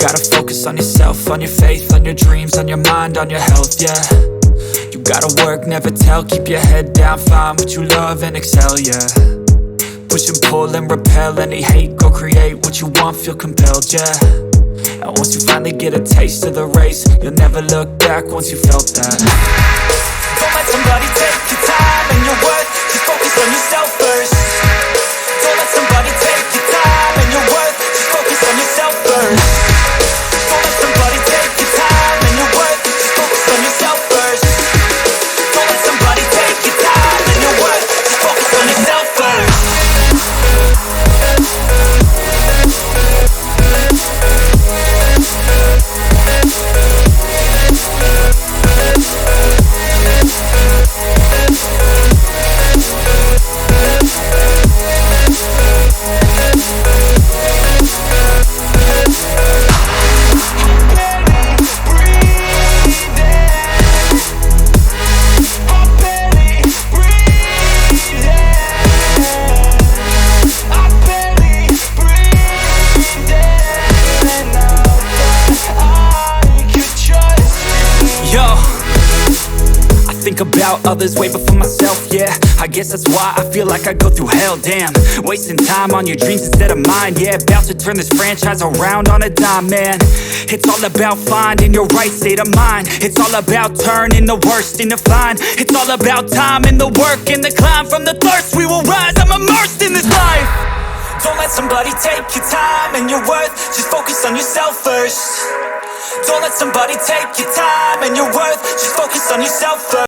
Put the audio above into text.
Gotta focus on yourself, on your faith, on your dreams, on your mind, on your health, yeah. You gotta work, never tell, keep your head down, find what you love and excel, yeah. Push and pull and repel any hate, go create what you want, feel compelled, yeah. And once you finally get a taste of the race, you'll never look back once you felt that. Don't let somebody take your time and your worth, just focus on yourself first. Don't let somebody take your time and your worth, just focus on yourself first. Think about others way before myself, yeah. I guess that's why I feel like I go through hell, damn. Wasting time on your dreams instead of mine, yeah. About to turn this franchise around on a dime, man. It's all about finding your right state of mind. It's all about turning the worst into fine. It's all about time and the work and the climb. From the thirst we will rise, I'm immersed in this life. Don't let somebody take your time and your worth, just focus on yourself first. Don't let somebody take your time and your worth, just focus on yourself first.